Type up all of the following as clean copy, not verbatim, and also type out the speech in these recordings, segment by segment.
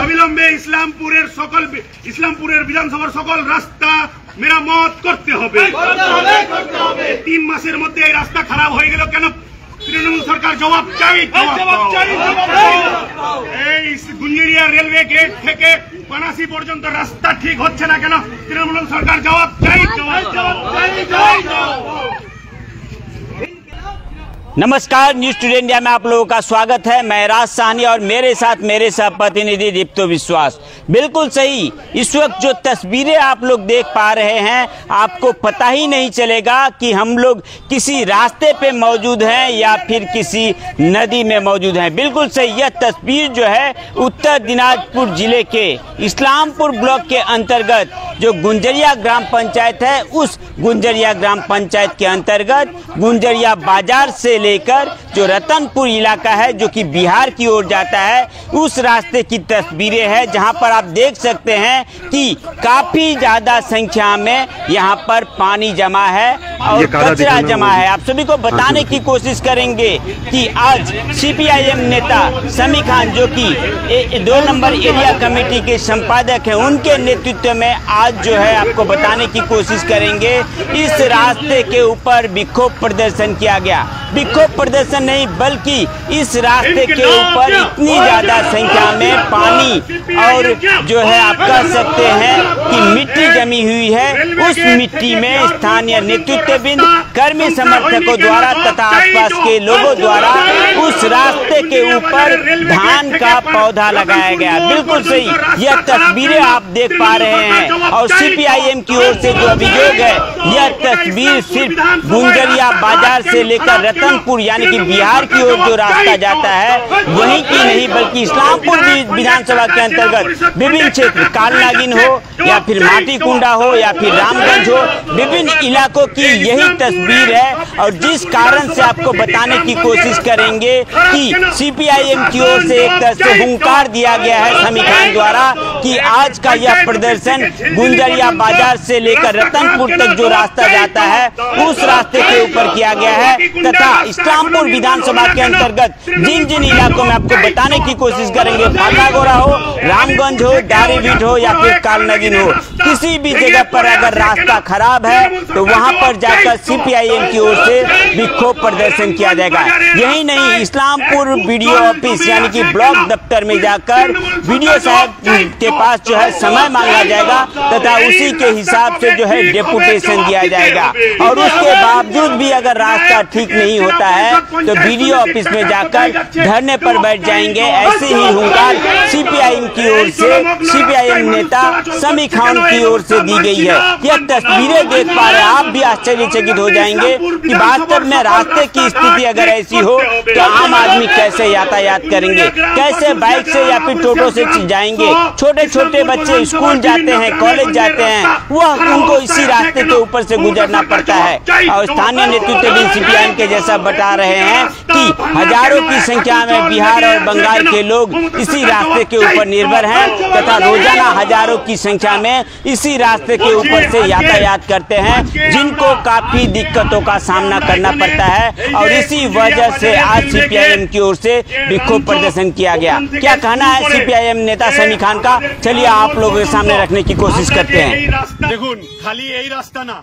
অবিলম্বে ইসলামপুরের বিধানসভার সকল রাস্তা মেরামত করতে হবে। 3 মাসের মধ্যে এই রাস্তা খারাপ হয়ে গেল কেন? তৃণমূল সরকার জবাব চাই। এই গুঞ্জরিয়া রেলওয়ে গেট থেকে পানাসি পর্যন্ত রাস্তা ঠিক হচ্ছে না কেন? তৃণমূল সরকার জবাব চাই। नमस्कार, न्यूज टुडे इंडिया में आप लोगों का स्वागत है। मैं राज साहनी और मेरे साथ मेरे सह प्रतिनिधि दीप्तो विश्वास। बिल्कुल सही, इस वक्त जो तस्वीरें आप लोग देख पा रहे हैं, आपको पता ही नहीं चलेगा कि हम लोग किसी रास्ते पे मौजूद हैं या फिर किसी नदी में मौजूद हैं। बिल्कुल सही, यह तस्वीर जो है उत्तर दिनाजपुर जिले के इस्लामपुर ब्लॉक के अंतर्गत जो गुंजरिया ग्राम पंचायत है, उस गुंजरिया ग्राम पंचायत के अंतर्गत गुंजरिया बाजार से लेकर जो रतनपुर इलाका है जो कि बिहार की ओर जाता है, उस रास्ते की तस्वीरें हैं, जहां पर आप देख सकते हैं कि काफी ज्यादा संख्या में यहां पर पानी जमा है और कचरा जमा है। आप सभी को बताने की कोशिश करेंगे कि आज सीपीआईएम नेता समी खान, जो कि 2 नंबर एरिया कमेटी के संपादक हैं, उनके नेतृत्व में आज जो है आपको बताने की कोशिश करेंगे इस रास्ते के ऊपर विक्षोभ प्रदर्शन किया गया। विक्षोभ प्रदर्शन नहीं बल्कि इस रास्ते के ऊपर इतनी ज्यादा संख्या में पानी और जो है आप कह सकते हैं कि मिट्टी जमी हुई है। उस मिट्टी में स्थानीय नेतृत्वबिंद, कर्मी समर्थकों द्वारा तथा आसपास के लोगों द्वारा उस रास्ते के ऊपर धान का पौधा लगाया गया। बिल्कुल सही, यह तस्वीरें आप देख पा रहे हैं और सीपीआईएम की ओर से जो अभियोग है, यह तस्वीर सिर्फ गुंजरिया बाजार से लेकर रतनपुर यानी कि बिहार की ओर जो रास्ता जाता है वहीं की नहीं, बल्कि इस्लामपुर विधानसभा के अंतर्गत विभिन्न क्षेत्र, कालनागिन हो या फिर माटीकुंडा हो या फिर रामगंज हो, विभिन्न इलाकों की यही तस्वीर है। और जिस कारण से आपको बताने की कोशिश करेंगे कि सीपीआईएम की ओर से एक तरह से हुंकार दिया गया है समी खान द्वारा कि आज का यह प्रदर्शन गुंजरिया बाजार से लेकर रतनपुर तक जो रास्ता जाता है उस रास्ते के ऊपर किया गया है तथा इस्लामपुर विधानसभा के अंतर्गत जिन जिन इलाकों में आपको बताने की कोशिश करेंगे, फाटागोरा हो, रामगंज हो, दारीवीट हो या फिर कालनागिन हो, किसी भी जगह पर अगर रास्ता खराब है तो वहां पर जाकर सीपीआईएम की ओर से विक्षोभ प्रदर्शन किया जाएगा। यही नहीं, इस्लामपुर बीडीओ ऑफिस यानी कि ब्लॉक दफ्तर में जाकर बीडीओ साहब के पास जो है समय मांगा जाएगा तथा उसी के हिसाब से जो है डेपुटेशन दिया जाएगा। और उसके बावजूद भी अगर रास्ता ठीक नहीं होता है तो बीडीओ ऑफिस में जाकर धरने पर बैठ जाएंगे। ऐसे ही हुंकार सीपीआईएम की ओर से सीपीआईएम नेता समी खान की ओर से दी गई है। यह तस्वीरें देख पा रहे हैं, आप भी आश्चर्यचकित हो जाएंगे कि वास्तव में रास्ते की स्थिति अगर ऐसी हो तो आम आदमी कैसे यातायात करेंगे, कैसे बाइक से या फिर टोटो से जाएंगे। छोटे छोटे बच्चे स्कूल जाते हैं, कॉलेज जाते हैं, वह उनको इसी रास्ते के ऊपर से गुजरना पड़ता है। और स्थानीय नेतृत्व भी सीपीआईएम के जैसा बता रहे हैं कि हजारों की संख्या में बिहार और बंगाल के लोग इसी रास्ते के ऊपर निर्भर हैं तथा रोजाना हजारों की संख्या में इसी रास्ते के ऊपर से यातायात करते हैं, जिनको काफी दिक्कतों का सामना करना पड़ता है। और इसी वजह से आज सीपीआईएम की ओर से विक्षोभ प्रदर्शन किया गया। क्या कहना है सीपीआईएम नेता समी खान का, चलिए आप लोगों के सामने रखने की कोशिश करते हैं। देखुन, खाली यही रास्ता ना,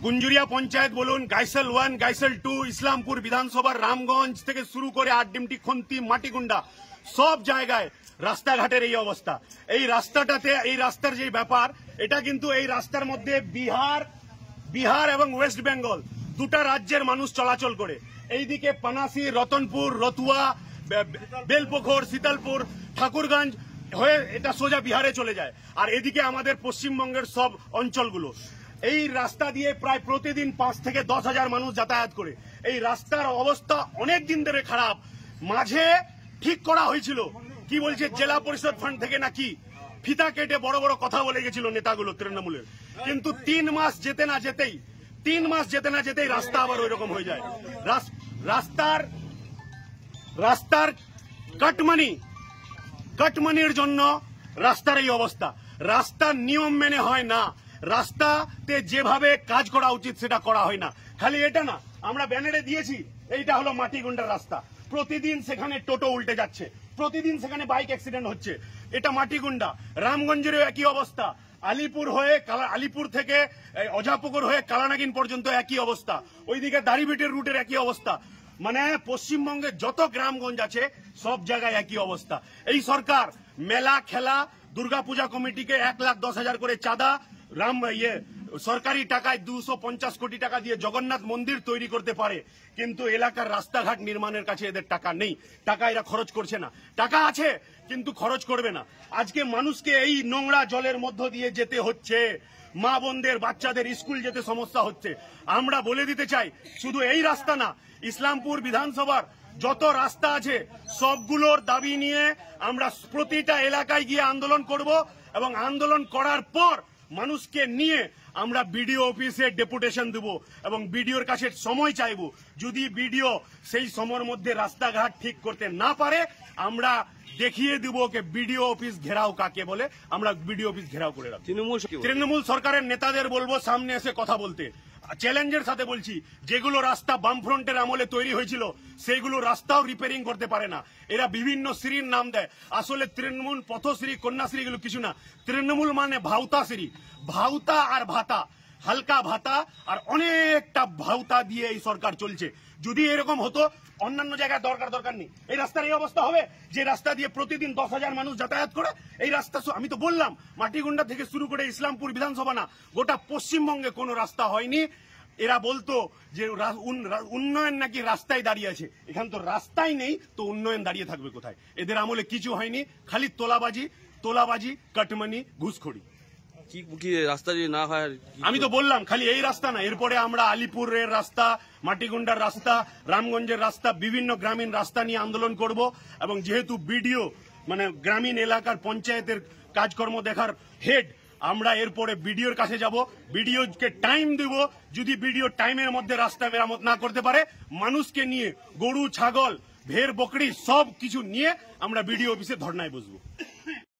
गुंजुरिया पंचायत बोलुन, गाइसल 1, गाइसल 2, इस्लामपुर विधानसभा रामगंज থেকে শুরু করে আটডিমটি, খন্তি, মাটিকুন্ডা সব জায়গায় রাস্তাঘাটের এই অবস্থা। এই রাস্তাটাতে, এই রাস্তার যে ব্যাপার, এটা কিন্তু এই রাস্তার মধ্যে বিহার এবং ওয়েস্ট বেঙ্গল দুটা রাজ্যের মানুষ চলাচল করে। এইদিকে পানাসি, রতনপুর, রতুয়া, বেলপোখর, শীতলপুর, ঠাকুরগঞ্জ হয়ে এটা সোজা বিহারে চলে যায়। আর এদিকে আমাদের পশ্চিমবঙ্গের সব অঞ্চলগুলো। এই রাস্তা দিয়ে প্রায় প্রতিদিন 5 থেকে 10 হাজার মানুষ যাতায়াত করে। এই রাস্তার অবস্থা অনেক দিন ধরে খারাপ। মাঝে ঠিক করা হয়েছিল, কি বলছে জেলা পরিষদ ফান্ড থেকে নাকি ফিতা কেটে বড় বড় কথা বলে গেছিল নেতাগুলো তৃণমূলের। কিন্তু 3 মাস যেতে না যেতেই রাস্তা আবার ওইরকম হয়ে যায়। রাস্তার কাটমানির জন্য রাস্তার এই অবস্থা। রাস্তার নিয়ম মেনে হয় না, রাস্তাতে যেভাবে কাজ করা উচিত সেটা করা হয় না। খালি এটা না, আমরা ব্যানারে দিয়েছি এইটা হলো মাটিগুন্ডার রাস্তা। প্রতিদিন সেখানে টোটো উল্টে যাচ্ছে, প্রতিদিন সেখানে বাইক অ্যাক্সিডেন্ট হচ্ছে। এটা মাটিগুন্ডা। রামগঞ্জেরও একই অবস্থা, আলিপুর থেকে অজাপুকুর হয়ে কালানাগিন পর্যন্ত একই অবস্থা, ওইদিকে দাড়িভিটের রুটের একই অবস্থা। মানে পশ্চিমবঙ্গে যত গ্রামগঞ্জ আছে সব জায়গায় একই অবস্থা। এই সরকার মেলা খেলা দুর্গাপূজা কমিটিকে 1,10,000 করে চাঁদা, সরকারি টাকায় 250 কোটি টাকা দিয়ে জগন্নাথ মন্দির তৈরি করতে পারে, কিন্তু এলাকার রাস্তাঘাট নির্মাণের কাছে এদের টাকা নেই। টাকা এরা খরচ করছে না, টাকা আছে কিন্তু খরচ করবে না। আজকে মানুষকে এই নোংরা জলের মধ্য দিয়ে যেতে হচ্ছে, মা বোনদের বাচ্চাদের স্কুল যেতে সমস্যা হচ্ছে। আমরা বলে দিতে চাই, শুধু এই রাস্তা না, ইসলামপুর বিধানসভার যত রাস্তা আছে সবগুলোর দাবি নিয়ে আমরা প্রতিটা এলাকায় গিয়ে আন্দোলন করব, এবং আন্দোলন করার পর মানুষকে নিয়ে আমরা বিডিও অফিসে ডেপুটেশন দেব এবং বিডিওর কাছে সময় চাইব। যদি বিডিও সেই সময়ের মধ্যে রাস্তাঘাট ঠিক করতে না পারে, আমরা দেখিয়ে দিব যে বিডিও অফিস ঘেরাও কাকে বলে। আমরা বিডিও অফিস ঘেরাও করে রাখবো। তৃণমূল সরকারের নেতাদের বলবো সামনে এসে কথা বলতে। চ্যালেঞ্জের সাথে বলছি, যেগুলো রাস্তা বামফ্রন্টের আমলে তৈরি হয়েছিল সেইগুলো রাস্তাও রিপেয়ারিং করতে পারে না। এরা বিভিন্ন শ্রীর নাম দেয়, আসলে তৃণমূল পথশ্রী কন্যাশ্রী এগুলো কিছু না। তৃণমূল মানে ভাউতাশ্রী, ভাউতা আর ভাতা, হালকা ভাতা আর অনেকটা ভাউতা দিয়ে এই সরকার চলছে। যদি এরকম হতো অন্যান্য জায়গায় দরকার নেই। এই রাস্তার এই অবস্থা হবে যে রাস্তা দিয়ে প্রতিদিন 10,000 মানুষ যাতায়াত করে। এই রাস্তা আমি তো বললাম মাটিগুন্ডা থেকে শুরু করে ইসলামপুর বিধানসভা না, গোটা পশ্চিমবঙ্গে কোনো রাস্তা হয়নি। এরা বলতো যে উন্নয়ন নাকি রাস্তায় দাঁড়িয়ে আছে, এখান তো রাস্তাই নেই, তো উন্নয়ন দাঁড়িয়ে থাকবে কোথায়? এদের আমলে কিছু হয়নি, খালি তোলাবাজি কাটমানি ঘুষখড়ি। কি রাস্তা যদি না হয়, আমি তো বললাম খালি এই রাস্তা না, এরপরে আমরা আলিপুরের রাস্তা, মাটিগুন্ডার রাস্তা, রামগঞ্জের রাস্তা, বিভিন্ন গ্রামীণ রাস্তা নিয়ে আন্দোলন করব। এবং যেহেতু বিডিও মানে গ্রামীণ এলাকার পঞ্চায়েতের কাজকর্ম দেখার হেড, আমরা এরপরে বিডিওর কাছে যাব, বিডিওকে টাইম দেব। যদি বিডিও টাইমের মধ্যে রাস্তা মেরামত না করতে পারে, মানুষকে নিয়ে, গরু ছাগল ভেড় বকরি সব কিছু নিয়ে আমরা বিডিও অফিসে ধর্নায় বসবো।